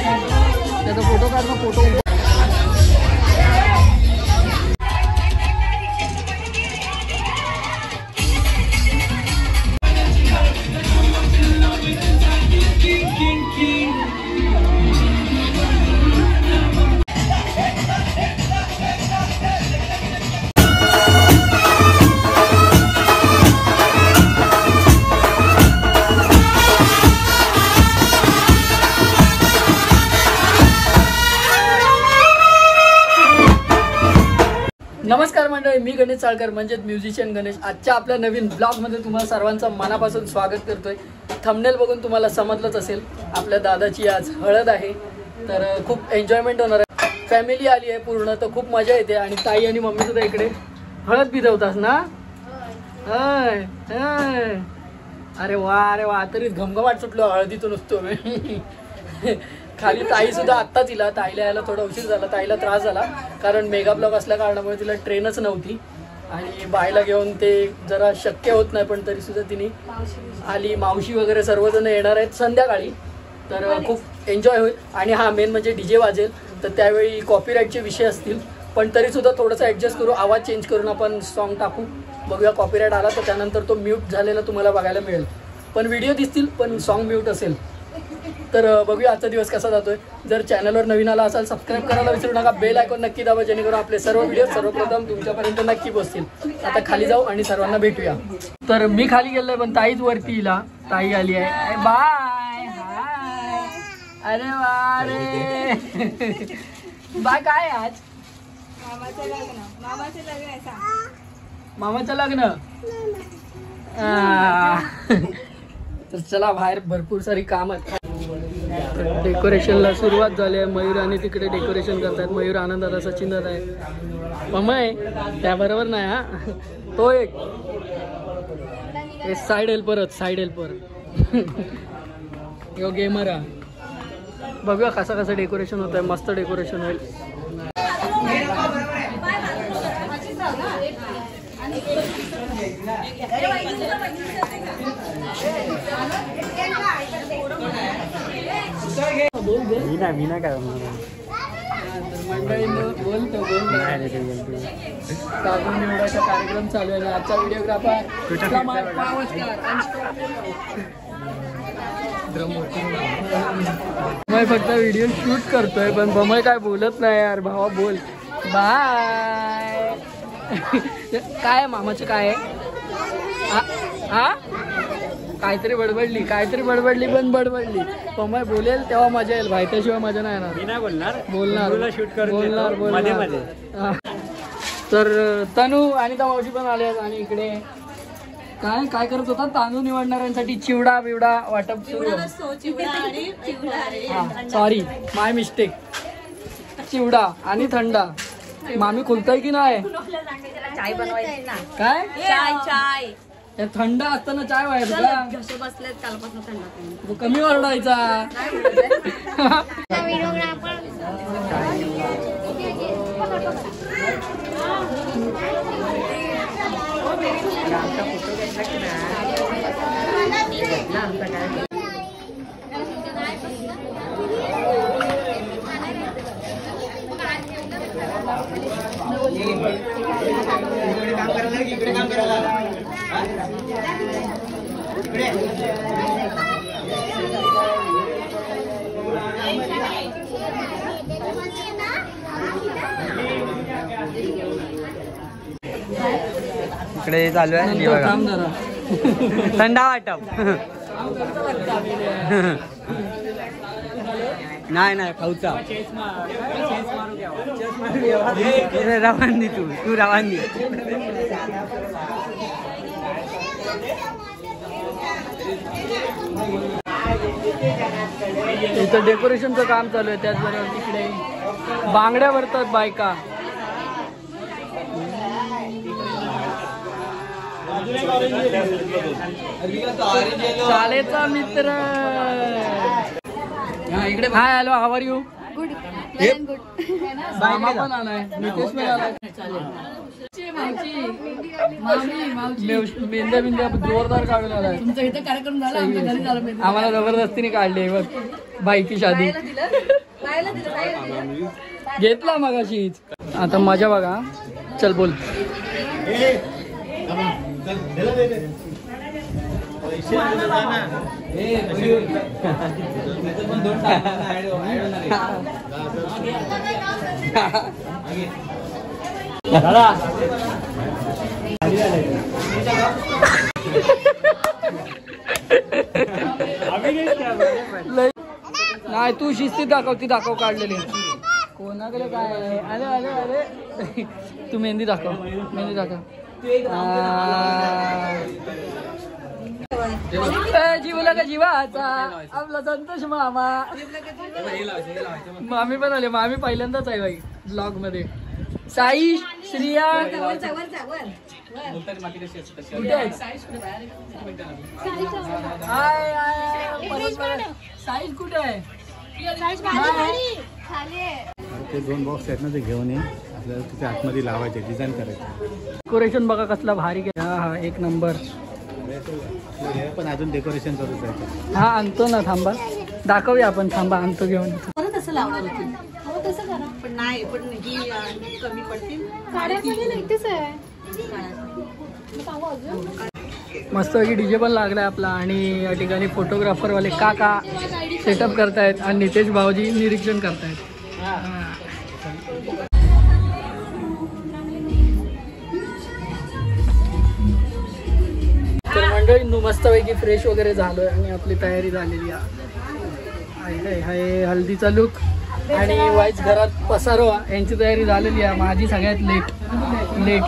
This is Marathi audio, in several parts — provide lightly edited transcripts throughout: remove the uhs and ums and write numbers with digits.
त्याचा फोटो काढणं फोटो नमस्कार मंडळी, मी गणेश चाळकर म्हणजेच म्युझिशियन गणेश. आजच्या आपल्या नवीन ब्लॉगमध्ये तुम्हाला सर्वांचं मनापासून स्वागत करतोय. थंबनेल बघून तुम्हाला समजलंच असेल आपल्या दादाची आज हळद आहे, तर खूप एन्जॉयमेंट होणार आहे. फॅमिली आली आहे पूर्ण, तर खूप मजा येते. आणि ताई आणि मम्मी सुद्धा इकडे हळद भिजवतात ना. अरे वा, तरीच घमघमाट सुटलो हळदीतून नुसतो मी. खाली ताई सुद्धा आत्ताच इला. ताईला यायला थोडा उशीर झाला, ताईला त्रास झाला कारण मेगा ब्लॉग असल्या कारणामुळे तिला ट्रेनच नव्हती आणि बायला घेऊन ते जरा शक्य होत नाही. पण तरी सुद्धा तिने आली. मावशी वगैरे सर्वजण येणार आहेत संध्याकाळी, तर खूप एन्जॉय होईल. आणि हा मेन म्हणजे DJ वाजेल, तर त्यावेळी कॉपीराईटचे विषय असतील, पण तरीसुद्धा थोडंसं ॲडजस्ट करू, आवाज चेंज करून आपण सॉन्ग टाकू. बघूया कॉपीराईट आला तर त्यानंतर तो म्यूट झालेला तुम्हाला बघायला मिळेल. पण व्हिडिओ दिसतील पण सॉन्ग म्यूट असेल. तर बघूया आजचा दिवस कसा जातोय. जर चॅनलवर नवीन आला असाल सबस्क्राईब करायला विसरू नका. बेल आयकॉन नक्की दाबा, जेणेकरून आपले सर्व व्हिडिओ सर्वप्रथम तुमच्यापर्यंत नक्की पोहोचतील. आता खाली जाऊ आणि सर्वांना भेटूया. तर मी खाली गेलोय पण ताईच वरती इला. ताई आली आहे. Bye hi. अरे वा रे. बाय. काय आज मामाचं लग्न. तर चला, बाहेर भरपूर सारी काम आहेत. डेकोरेशनला सुरुवात झाली आहे. मयूर आणि तिकडे डेकोरेशन करतात. मयूर आनंदात असा चिंतत आहे. मम्मी त्याबरोबर नाही हा, तो एक साईड हेल्पर यो गेमर हा. बघूया कसं डेकोरेशन होत आहे. मस्त डेकोरेशन होईल. मीना काय मंडळी बोलतो काढून निवडायचा कार्यक्रम चालू आहे. आजचा व्हिडिओग्राफर मैं फक्त व्हिडिओ शूट करतोय, पण बमय काय बोलत नाही यार. भावा बोल. बाय. काय मामाचं काय आहे हा? काहीतरी बडबडली पण बडबडली. पमय बोलेल तेव्हा मजा येईल, भाई त्याशिवाय मजा नाही येणार. बोलणार. तर तनू आणि त्या मावशी पण आल्या. आणि इकडे काय करत होता. तांदूळ निवडणाऱ्यांसाठी चिवडा बिवडा वाटप सुरू. सॉरी, माय मिस्टेक. चिवडा आणि थंडा. मामी खुलताय की नाही. चाय बनवायची ना. काय चाय थंड असताना चाय व्हायचं का. बसलेत कालपासून थंड. कमी ओरडायचा. इकडे चालू आहे थंडा वाटप. नाही खाऊचा. रवानी तू रवानी. इथं डेकोरेशनचं काम चालू आहे. त्याचबरोबर तिकडे बांगड्या भरतात बायका. शाळेचा मित्र. इकडे हाय. Hello, how are you. Good. मामा पण आलाय. नितेश पण आलाय. मेंद्या बिंद्या जोरदार काढून आलाय. तुमचा इथे कार्यक्रम झाला, आमच्या घरी झाला. आम्हाला जबरदस्तीने काढले बघ बाईची शादी. घेतला मगाशीच. आता मजा बघा. चल बोल. नाही तू शिस्तीत दाखव. ती दाखव काढलेली. कोणाकडे काय आहे? अरे अरे अरे तू मेहंदी दाखव. मेहंदी दाखव. जीवला का जीवाचा आपला संतोष मामा. मामी पण आले. मामी पहिल्यांदाच आहे बाई ब्लॉग मध्ये. साई श्रिया साईज कुठे आहे? ते 2 बॉक्स आहेत ना ते घेऊन ये. आपल्याला तिथे आतमध्ये लावायचे डिझाईन करायचे. डेकोरेशन बघा कसला भारी केलं. हा एक नंबर. पण अजून डेकोरेशन करू जायचं. हा आणतो ना. थांबा दाखवूया आपण. थांबा आणतो घेऊन. तसं लावणार होती पण नाही. पण ही कमी पडतील. मस्त डीजे पण लागलाय आपला. आणि या ठिकाणी फोटोग्राफर वाले काका सेटअप करतायत आणि नितेश भाऊजी निरीक्षण करतायत. तर मंडळी मस्तपैकी फ्रेश वगैरे झालोय आणि आपली तयारी झालेली आहे. हल्दीचा लुक आणि वाईच घरात पसारवा यांची तयारी झालेली आहे. माझी सगळ्यात लेट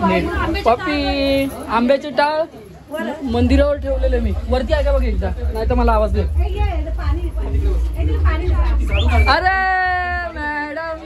पप्पी आंब्याचे टाळ मंदिरावर ठेवलेले मी. वरती आहे का बघ एकदा, नाही तर मला आवाज दे. अरे मॅडम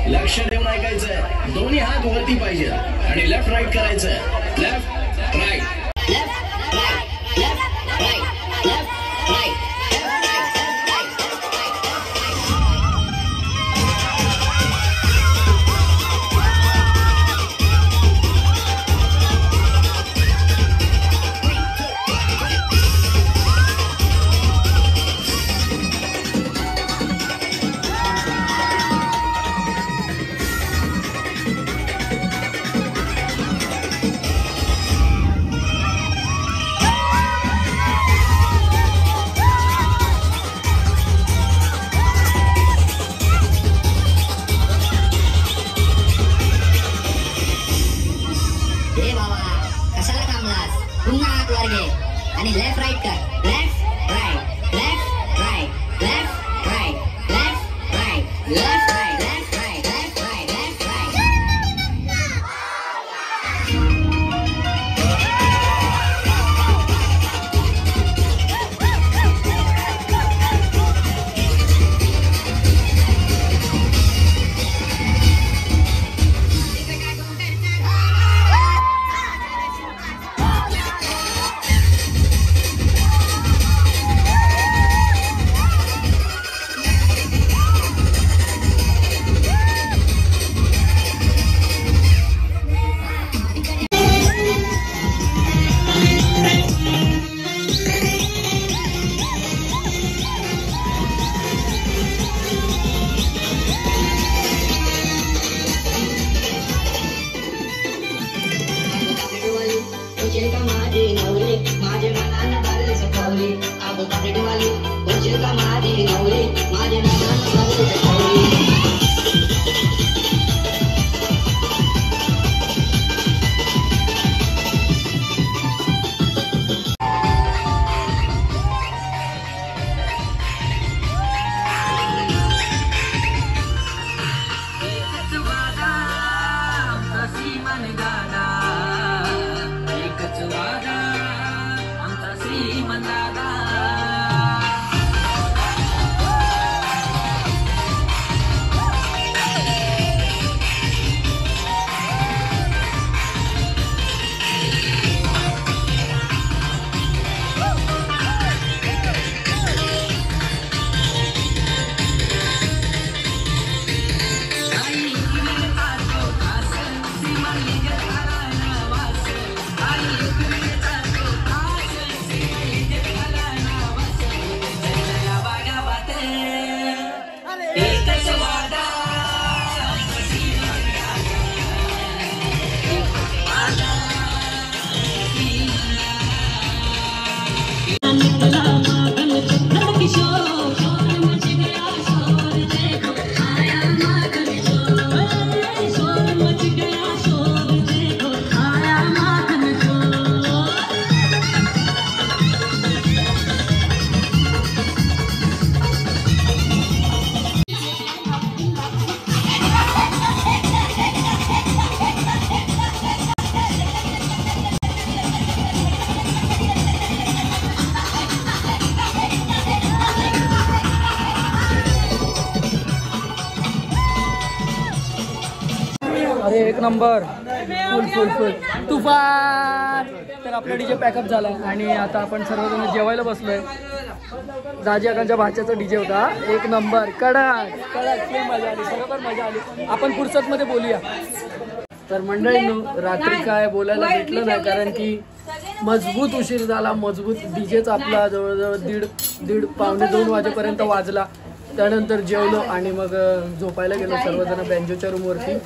लक्ष देऊन ऐकायचंय. दोन्ही हात वरती पाहिजे आणि लेफ्ट राईट करायचंय. Left right left right left right left right. आणि लेफ्ट राईट कर. Left right left right left right left right left right left right left right left right. एक नंबर फुल फुल फुल तुफान. तर आपला डीजे पॅकअप झाला आणि आता आपण सर्वजण जेवायला बसलोय. दाजी आकांच्या भाच्याचा डीजे होता. एक नंबर कडक कडक फुल मजा आली. बरोबर मजा आली. आपण फुर्सत मध्ये बोलूया. तर मंडळींनो रात्री काय बोलायला भेटलं नाही कारण की मजबूत उशीर झाला. मजबूत डीजेच आपला जवळजवळ दीड पावणे 2 वाजेपर्यंत वाजला. त्यानंतर जेवलो आणि मग झोपायला गेलो सर्वजण बँजोच्या रूमवरती.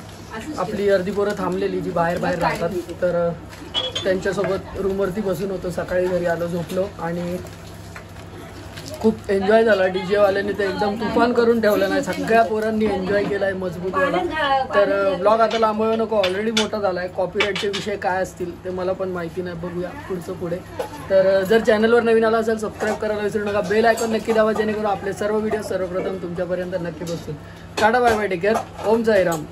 आपली अर्धी पोरं थांबलेली जी बाहेर राहतात तर त्यांच्यासोबत रूमवरती बसून होतो. सकाळी घरी आलो झोपलो आणि खूप एन्जॉय झाला. डीजे वाल्यांनी ते एकदम तुफान करून ठेवलं नाही. सगळ्या पोरांनी एन्जॉय केला आहे मजबूतवाला. तर ब्लॉग आता लांबवू नको ऑलरेडी मोठा झाला आहे. कॉपीराईटचे विषय काय असतील ते मला पण माहिती नाही. बघूया पुढचं पुढे. तर जर चॅनलवर नवीन आला असेल सबस्क्राईब करायला विसरू नका. बेल आयकॉन नक्की दाबा जेणेकरून आपले सर्व व्हिडिओ सर्वप्रथम तुमच्यापर्यंत नक्की पोहोचतील. Tata bye bye take care. Om Sairam.